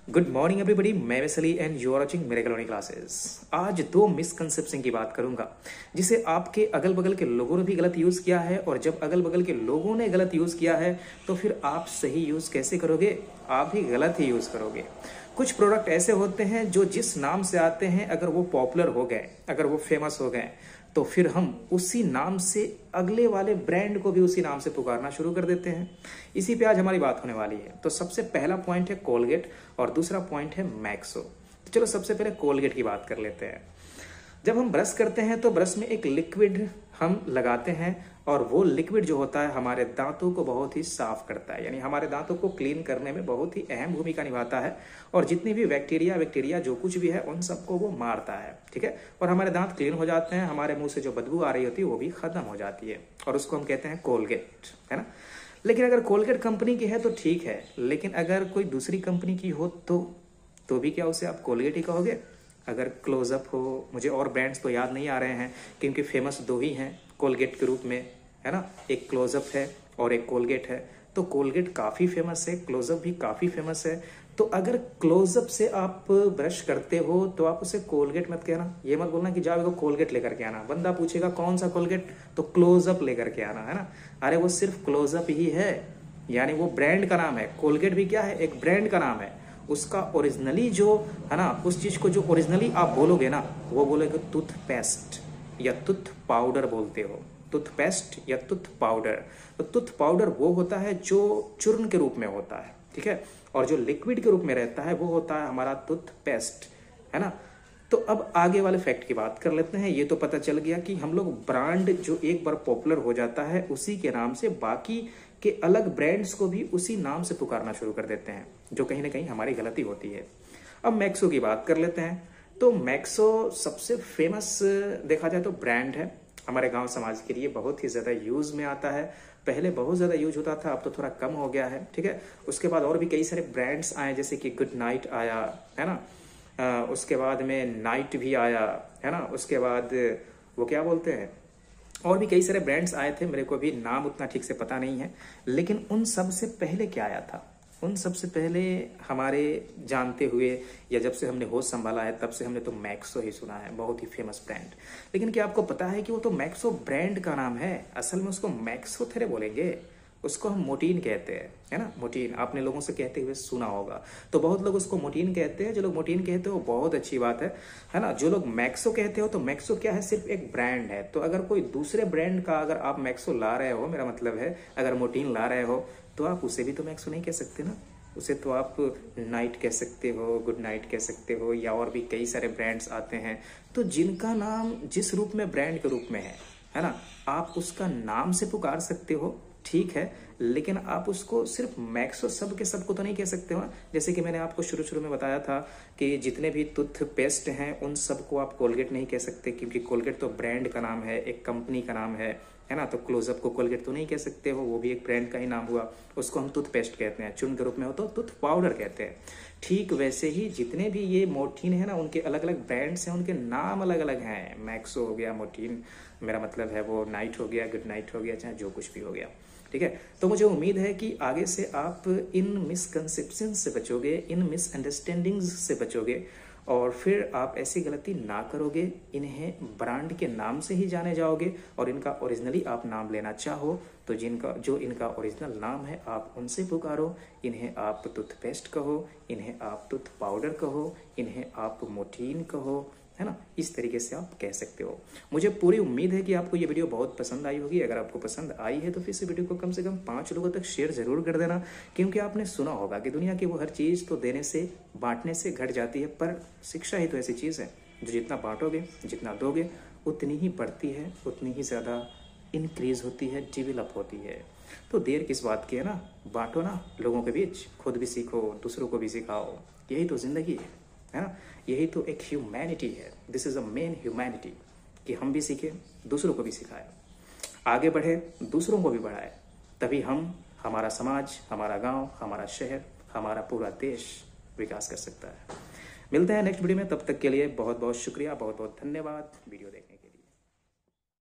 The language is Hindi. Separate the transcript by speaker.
Speaker 1: गुड मॉर्निंग एवरीबॉडी, मैं Wesley and you are watching miracle learning classes. आज दो मिसकंसेप्शन की बात करूंगा जिसे आपके अगल बगल के लोगों ने भी गलत यूज किया है, और जब अगल बगल के लोगों ने गलत यूज किया है तो फिर आप सही यूज कैसे करोगे? आप भी गलत ही यूज करोगे। कुछ प्रोडक्ट ऐसे होते हैं जो जिस नाम से आते हैं, अगर वो पॉपुलर हो गए, अगर वो फेमस हो गए, तो फिर हम उसी नाम से अगले वाले ब्रांड को भी उसी नाम से पुकारना शुरू कर देते हैं। इसी पे आज हमारी बात होने वाली है। तो सबसे पहला पॉइंट है कोलगेट और दूसरा पॉइंट है मैक्सो। तो चलो सबसे पहले कोलगेट की बात कर लेते हैं। जब हम ब्रश करते हैं तो ब्रश में एक लिक्विड हम लगाते हैं, और वो लिक्विड जो होता है हमारे दांतों को बहुत ही साफ करता है, यानी हमारे दांतों को क्लीन करने में बहुत ही अहम भूमिका निभाता है, और जितनी भी बैक्टीरिया जो कुछ भी है उन सबको वो मारता है। ठीक है, और हमारे दांत क्लीन हो जाते हैं, हमारे मुंह से जो बदबू आ रही होती है वो भी खत्म हो जाती है, और उसको हम कहते हैं कोलगेट, है ना। लेकिन अगर कोलगेट कंपनी की है तो ठीक है, लेकिन अगर कोई दूसरी कंपनी की हो तो भी क्या उसे आप कोलगेट ही कहोगे? अगर क्लोजअप हो, मुझे और ब्रांड्स तो याद नहीं आ रहे हैं क्योंकि फेमस दो ही हैं कोलगेट के रूप में, है ना। एक क्लोजअप है और एक कोलगेट है। तो कोलगेट काफ़ी फेमस है, क्लोजअप भी काफ़ी फेमस है। तो अगर क्लोजअप से आप ब्रश करते हो तो आप उसे कोलगेट मत कहना। ये मत बोलना कि जाओ एगो कोलगेट लेकर के आना। बंदा पूछेगा कौन सा कोलगेट, तो क्लोजअप लेकर के आना, है ना। अरे वो सिर्फ क्लोजअप ही है, यानी वो ब्रांड का नाम है। कोलगेट भी क्या है? एक ब्रांड का नाम है। उसका ओरिजिनली जो है ना, उस चीज को जो ओरिजिनली आप बोलोगे ना, वो बोलोगे टूथपेस्ट या टूथ पाउडर बोलते हो। टूथपेस्ट या टूथ पाउडर। तो टूथ पाउडर वो होता है जो चूर्ण के रूप में होता है, ठीक है, और जो लिक्विड के रूप में रहता है वो होता है हमारा टूथपेस्ट, है ना। तो अब आगे वाले फैक्ट की बात कर लेते हैं। ये तो पता चल गया कि हम लोग ब्रांड जो एक बार पॉपुलर हो जाता है उसी के नाम से बाकी के अलग ब्रांड्स को भी उसी नाम से पुकारना शुरू कर देते हैं, जो कहीं ना कहीं हमारी गलती होती है। अब मैक्सो की बात कर लेते हैं। तो मैक्सो सबसे फेमस देखा जाए तो ब्रांड है, हमारे गांव समाज के लिए बहुत ही ज्यादा यूज में आता है। पहले बहुत ज्यादा यूज होता था, अब तो थोड़ा कम हो गया है, ठीक है। उसके बाद और भी कई सारे ब्रांड्स आए, जैसे कि गुड नाइट आया, है ना। उसके बाद में नाइट भी आया, है ना। उसके बाद वो क्या बोलते हैं, और भी कई सारे ब्रांड्स आए थे, मेरे को भी नाम उतना ठीक से पता नहीं है। लेकिन उन सब से पहले क्या आया था? उन सब से पहले हमारे जानते हुए, या जब से हमने होश संभाला है तब से हमने तो मैक्सो ही सुना है, बहुत ही फेमस ब्रांड। लेकिन क्या आपको पता है कि वो तो मैक्सो ब्रांड का नाम है? असल में उसको मैक्सो थोड़े बोलेंगे, उसको हम मोटीन कहते हैं, है ना। मोटीन आपने लोगों से कहते हुए सुना होगा, तो बहुत लोग उसको मोटीन कहते हैं। जो लोग मोटीन कहते हो बहुत अच्छी बात है ना। जो लोग मैक्सो कहते हो, तो मैक्सो क्या है? सिर्फ एक ब्रांड है। तो अगर कोई दूसरे ब्रांड का अगर आप मैक्सो ला रहे हो, मेरा मतलब है अगर मोटीन ला रहे हो, तो आप उसे भी तो मैक्सो नहीं कह सकते ना। उसे तो आप नाइट कह सकते हो, गुड नाइट कह सकते हो, या और भी कई सारे ब्रांड्स आते हैं। तो जिनका नाम जिस रूप में ब्रांड के रूप में है ना, आप उसका नाम से पुकार सकते हो, ठीक है। लेकिन आप उसको सिर्फ मैक्सो सब के सब को तो नहीं कह सकते हो। जैसे कि मैंने आपको शुरू में बताया था कि जितने भी टूथपेस्ट हैं उन सबको आप कोलगेट नहीं कह सकते, क्योंकि कोलगेट तो ब्रांड का नाम है, एक कंपनी का नाम है ना। तो क्लोजअप को कोलगेट तो नहीं कह सकते हो, वो भी एक ब्रांड का ही नाम हुआ, उसको हम टूथपेस्ट कहते हैं। चूर्ण के रूप में हो तो टूथ पाउडर कहते हैं। ठीक वैसे ही जितने भी ये मोटीन है ना, उनके अलग अलग ब्रांड्स हैं, उनके नाम अलग अलग हैं। मैक्सो हो गया, मोटीन मेरा मतलब है वो नाइट हो गया, गुड नाइट हो गया, चाहे जो कुछ भी हो गया, ठीक है। तो मुझे उम्मीद है कि आगे से आप इन मिसकंसेप्शन से बचोगे, इन मिसअंडरस्टैंडिंग्स से बचोगे, और फिर आप ऐसी गलती ना करोगे। इन्हें ब्रांड के नाम से ही जाने जाओगे, और इनका ओरिजिनली आप नाम लेना चाहो तो जो इनका ओरिजिनल नाम है आप उनसे पुकारो। इन्हें आप टूथपेस्ट कहो, इन्हें आप टूथ पाउडर कहो, इन्हें आप मोटीन कहो, है ना। इस तरीके से आप कह सकते हो। मुझे पूरी उम्मीद है कि आपको ये वीडियो बहुत पसंद आई होगी। अगर आपको पसंद आई है तो फिर से वीडियो को कम से कम 5 लोगों तक शेयर जरूर कर देना, क्योंकि आपने सुना होगा कि दुनिया की वो हर चीज़ तो देने से, बांटने से घट जाती है, पर शिक्षा ही तो ऐसी चीज़ है जो जितना बांटोगे, जितना दोगे, उतनी ही बढ़ती है, उतनी ही ज़्यादा इंक्रीज होती है, डेवलप होती है। तो देर किस बात की है ना, बांटो ना लोगों के बीच, खुद भी सीखो, दूसरों को भी सिखाओ। यही तो जिंदगी है ना। यही तो एक ह्यूमैनिटी है। This is a main humanity, कि हम भी सीखें, दूसरों को भी सिखाएं, आगे बढ़े, दूसरों को भी बढ़ाए। तभी हम, हमारा समाज, हमारा गांव, हमारा शहर, हमारा पूरा देश विकास कर सकता है। मिलते हैं नेक्स्ट वीडियो में, तब तक के लिए बहुत बहुत शुक्रिया, बहुत बहुत धन्यवाद वीडियो देखने के लिए।